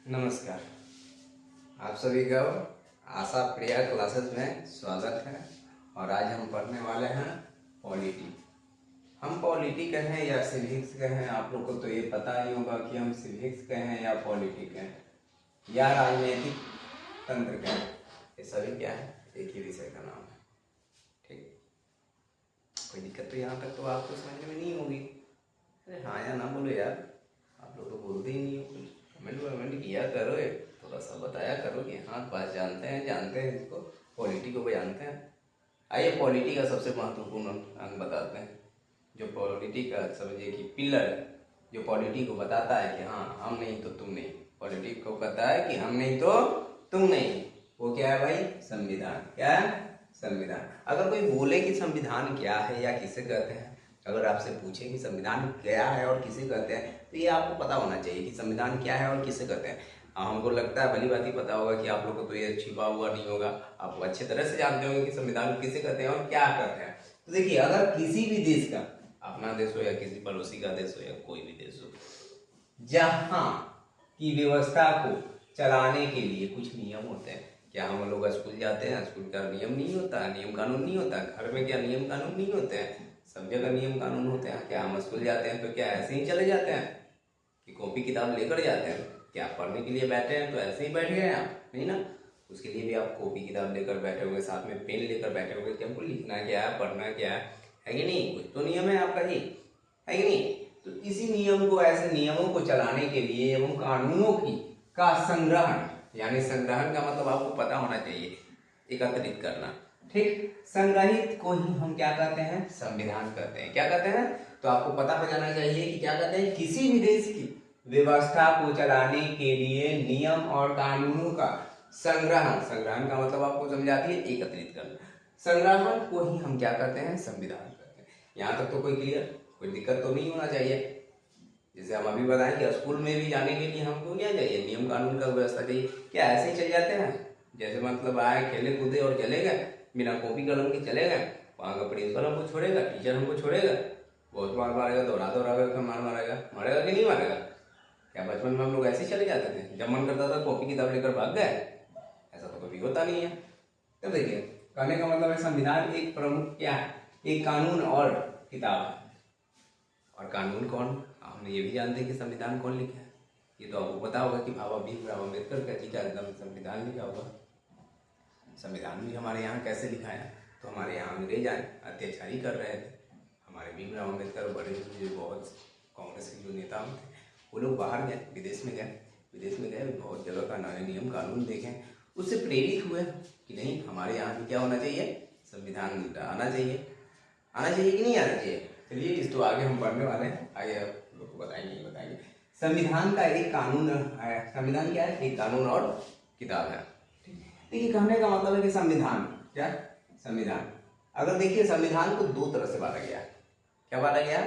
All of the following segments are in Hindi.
नमस्कार। आप सभी का आशा प्रिया क्लासेस में स्वागत है। और आज हम पढ़ने वाले हैं पॉलिटी। हम पॉलिटी कहें या सिविक्स कहें, आप लोग को तो ये पता ही होगा कि हम सिविक्स कहें या पॉलिटी कहें या राजनीतिक तंत्र कहें, ये सभी क्या है, एक ही विषय का नाम है। ठीक, कोई दिक्कत तो यहाँ तक तो आपको समझ में नहीं होगी। अरे हाँ या ना बोलो यार, आप लोग तो बोलते ही नहीं हो कुछ। कमेंट किया करो, थोड़ा सा बताया करो कि हाँ बात जानते हैं इसको, पॉलिटी को जानते हैं। आइए पॉलिटी का सबसे महत्वपूर्ण अंग बताते हैं। जो पॉलिटी का समझिए कि पिलर है, जो पॉलिटी को बताता है कि हाँ हम नहीं तो तुम नहीं। पॉलिटी को कहता है कि हम नहीं तो तुम नहीं। वो क्या है भाई? संविधान। क्या है? संविधान। अगर कोई बोले कि संविधान क्या है या किसे कहते हैं, अगर आपसे पूछे कि संविधान क्या है और किसे कहते हैं, तो ये आपको पता होना चाहिए कि संविधान क्या है और किसे कहते हैं। हमको लगता है भली बात ही पता होगा कि आप लोगों को तो ये छिपा हुआ नहीं होगा, आप अच्छी तरह से जानते होंगे कि संविधान किसे कहते हैं और क्या कहते हैं। तो देखिए, अगर किसी भी देश का, अपना देश हो या किसी पड़ोसी का देश हो या कोई भी देश हो, जहाँ की व्यवस्था को चलाने के लिए कुछ नियम होते हैं। क्या हम लोग स्कूल जाते हैं, स्कूल का नियम नहीं होता, नियम कानून नहीं होता? घर में क्या नियम कानून नहीं होते हैं? सब जगह नियम कानून होते हैं। क्या हम स्कूल जाते हैं तो क्या ऐसे ही चले जाते हैं कि कॉपी किताब लेकर जाते हैं? क्या पढ़ने के लिए बैठे हैं तो ऐसे ही बैठ गए आप? नहीं ना, उसके लिए भी आप कॉपी किताब लेकर बैठे होंगे, साथ में पेन लेकर बैठे होंगे कि हमको लिखना क्या है, पढ़ना क्या है कि नहीं? कुछ तो नियम है आपका ही, है कि नहीं? तो इसी नियम को, ऐसे नियमों को चलाने के लिए एवं कानूनों की का संग्रहण, यानी संग्रहण का मतलब आपको पता होना चाहिए, एकत्रित करना। ठीक, संग्रहित को ही हम क्या कहते हैं? संविधान कहते हैं। क्या कहते हैं? तो आपको पता हो जाना चाहिए कि क्या कहते हैं। किसी भी देश की व्यवस्था को चलाने के लिए नियम और कानूनों का संग्रहण, संग्रहण का मतलब आपको समझाती है एकत्रित करना, संग्रहण को ही हम क्या कहते हैं? संविधान कहते हैं। यहाँ तक तो कोई क्लियर, कोई दिक्कत तो नहीं होना चाहिए। जैसे हम अभी बताएं कि स्कूल में भी जाने के लिए हमको क्या चाहिए? नियम कानून का व्यवस्था चाहिए। क्या ऐसे ही चल जाते हैं? जैसे मतलब आए, खेले कूदे और चले गए, बिना कॉपी कलम के चले गए, वहाँ का प्रिंसिपल हमको छोड़ेगा, टीचर हमको छोड़ेगा, बहुत मार मारेगा, दौड़ा दौड़ा कर मार मारेगा, मारेगा कि नहीं मारेगा? क्या बचपन में हम लोग ऐसे ही चले जाते थे? जब मन करता था कॉपी किताब लेकर भाग गए? ऐसा तो कभी होता नहीं है। तो देखिए, कहने का मतलब है संविधान एक प्रमुख क्या है? एक कानून और किताब है। और कानून कौन? हमने ये भी जानते हैं कि संविधान कौन लिखा है। ये तो आपको पता होगा कि बाबा भीमराव अम्बेडकर का जी का एकदम संविधान लिखा हुआ। संविधान भी हमारे यहाँ कैसे लिखा है? तो हमारे यहाँ अंग्रेज आए, अत्याचारी कर रहे थे। हमारे भीमराव अम्बेडकर बड़े जो बहुत कांग्रेस के जो नेता थे, वो लोग बाहर गए, विदेश में गए, बहुत जगह का नए नियम कानून देखें, उससे प्रेरित हुए कि नहीं, हमारे यहाँ भी क्या होना चाहिए? संविधान आना चाहिए कि नहीं आना चाहिए। चलिए, इस तो आगे हम पढ़ने वाले हैं, आगे आप लोग को बताएंगे। संविधान का एक कानून है। संविधान क्या है? एक कानून और किताब है। देखिए, कहने का मतलब है कि संविधान क्या? संविधान, अगर देखिए संविधान को दो तरह से बांटा गया। क्या बांटा गया?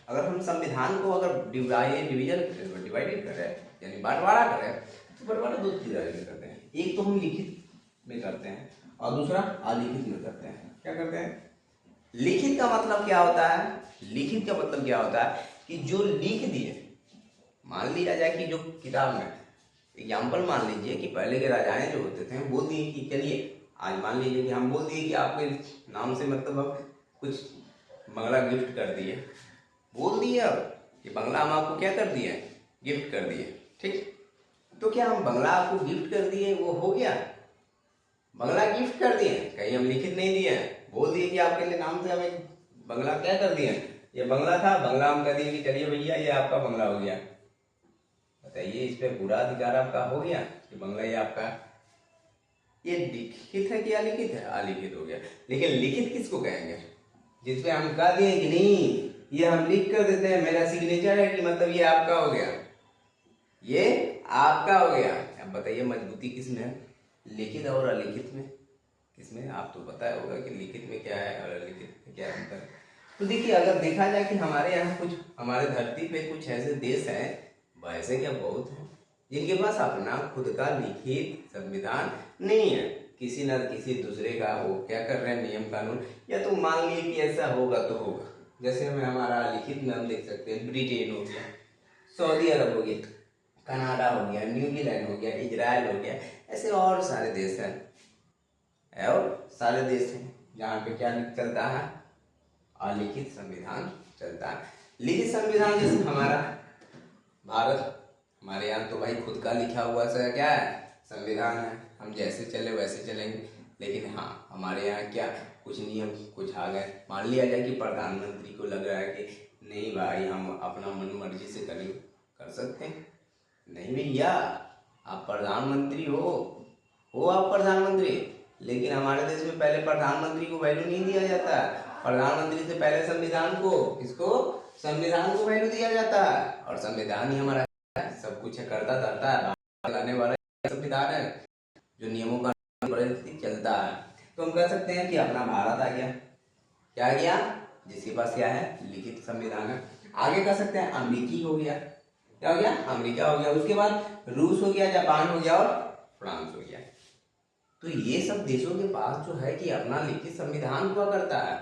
अगर हम संविधान को अगर डिवाइडेड करें, यानी बंटवारा करें, तो बंटवारा दो तरह में करते हैं। एक तो हम लिखित में करते हैं और दूसरा अलिखित में करते हैं। क्या करते हैं? लिखित का मतलब क्या होता है? लिखित का मतलब क्या होता है कि जो लिख दिए, मान लिया जाए कि जो किताब में एग्जाम्पल मान लीजिए कि पहले के राजाएं जो होते थे बोल दिए कि चलिए, आज मान लीजिए कि हम बोल दिए कि आपके नाम से मतलब अब कुछ बंगला गिफ्ट कर दिए, बोल दिए अब कि बंगला हम आपको क्या कर दिए? गिफ्ट कर दिए। ठीक, तो क्या हम बंगला आपको गिफ्ट कर दिए, वो हो गया? बंगला गिफ्ट कर दिए, कहीं हम लिखित नहीं दिए, बोल दिए कि आपके लिए नाम से हमें बंगला क्या कर दिए, ये बंगला था, बंगला हम कह दिए कि चलिए भैया ये आपका बंगला हो गया। बताइए, इस पे पूरा अधिकार आपका हो गया कि बंगला ये आपका? ये लिखित है कि अलिखित है? अलिखित हो गया। लेकिन लिखित किसको कहेंगे? जिसपे हम कह दिए कि नहीं, ये हम लिख कर देते हैं, मेरा सिग्नेचर है कि मतलब ये आपका हो गया, ये आपका हो गया। अब बताइए मजबूती किसमें है? लिखित और अलिखित में। किसमें? आप तो बताया होगा कि लिखित में क्या है और अलिखित में क्या अंतर है। तो देखिए, अगर देखा जाए कि हमारे यहाँ कुछ, हमारे धरती पे कुछ ऐसे देश हैं, वैसे क्या बहुत हैं, जिनके पास अपना खुद का लिखित संविधान नहीं है। किसी न किसी दूसरे का वो क्या कर रहे हैं, नियम कानून, या तो मान लिए कि ऐसा होगा तो होगा। जैसे हमें हमारा लिखित में हम देख सकते हैं, ब्रिटेन हो गया, सऊदी अरब हो गया, कनाडा हो गया, न्यूजीलैंड हो गया, इजराइल हो गया, ऐसे और सारे देश हैं। और सारे देश हैं जहाँ पे क्या चलता है, अलिखित संविधान चलता है। लिखित संविधान जैसे हमारा भारत, हमारे यहाँ तो भाई खुद का लिखा हुआ सा क्या है, संविधान है। हम जैसे चले वैसे चलेंगे। लेकिन हाँ, हमारे यहाँ क्या कुछ नियम कुछ आ गए। मान लिया जाए कि प्रधानमंत्री को लग रहा है कि नहीं भाई हम अपना मन मर्जी से कर सकते हैं। नहीं भैया, आप प्रधानमंत्री हो आप प्रधानमंत्री, लेकिन हमारे देश में पहले प्रधानमंत्री को वैल्यू नहीं दिया जाता। प्रधानमंत्री से पहले संविधान को, इसको संविधान को वैल्यू दिया जाता है। और संविधान ही हमारा सब कुछ करता धरता है, लाने वाला संविधान है जो नियमों का चलता है। तो हम कह सकते हैं कि अपना भारत आ गया, क्या आ गया, जिसके पास क्या है, लिखित संविधान है। आगे कह सकते हैं अमेरिकी हो गया, क्या हो गया, अमेरिका हो गया। उसके बाद रूस हो गया, जापान हो गया और फ्रांस हो गया। तो ये सब देशों के पास जो है कि अपना लिखित संविधान हुआ करता है।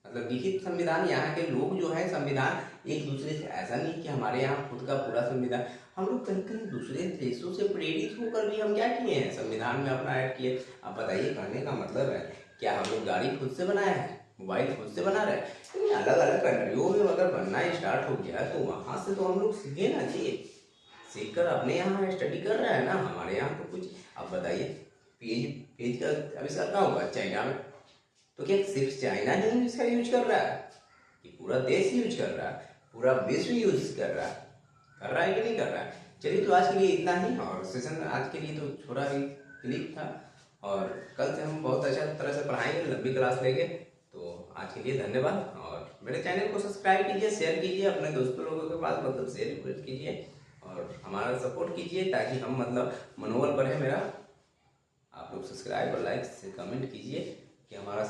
मतलब लिखित संविधान, यहाँ के लोग जो है संविधान एक दूसरे से, ऐसा नहीं कि हमारे यहाँ खुद का पूरा संविधान, हम लोग कहीं कहीं दूसरे देशों से प्रेरित होकर भी हम क्या किए हैं, संविधान में अपना ऐड किए। अब बताइए, कहने का मतलब है क्या हम लोग गाड़ी खुद से बनाए हैं, मोबाइल खुद से बना रहे हैं? लेकिन अलग अलग कंट्रियों में अगर बनना स्टार्ट हो गया तो वहां से तो हम लोग सीखे ना जी, सीख कर अपने यहाँ स्टडी कर रहे हैं ना। हमारे यहाँ तो कुछ, अब बताइए, पेज पेज का आविष्कार कहाँ हुआ, चाइना में। तो क्या सिर्फ चाइना ही इसका यूज कर रहा है, कि पूरा देश यूज कर रहा है, पूरा विश्व यूज कर रहा है कि नहीं कर रहा है? चलिए, तो आज के लिए इतना ही, और सेशन आज के लिए तो थोड़ा ही क्लिक था, और कल से हम बहुत अच्छा तरह से पढ़ाएंगे, लंबी क्लास लेंगे। तो आज के लिए धन्यवाद, और मेरे चैनल को सब्सक्राइब कीजिए, शेयर कीजिए अपने दोस्तों लोगों के पास, मतलब शेयर कीजिए और हमारा सपोर्ट कीजिए, ताकि हम मतलब मनोबल बढ़े मेरा। आप लोग सब्सक्राइब और लाइक से कमेंट कीजिए कि हमारा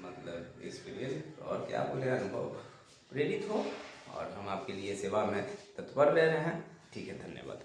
मतलब एक्सपीरियंस और क्या बोले, अनुभव प्रेरित हो, और हम आपके लिए सेवा में तत्पर रह रहे हैं। ठीक है, धन्यवाद।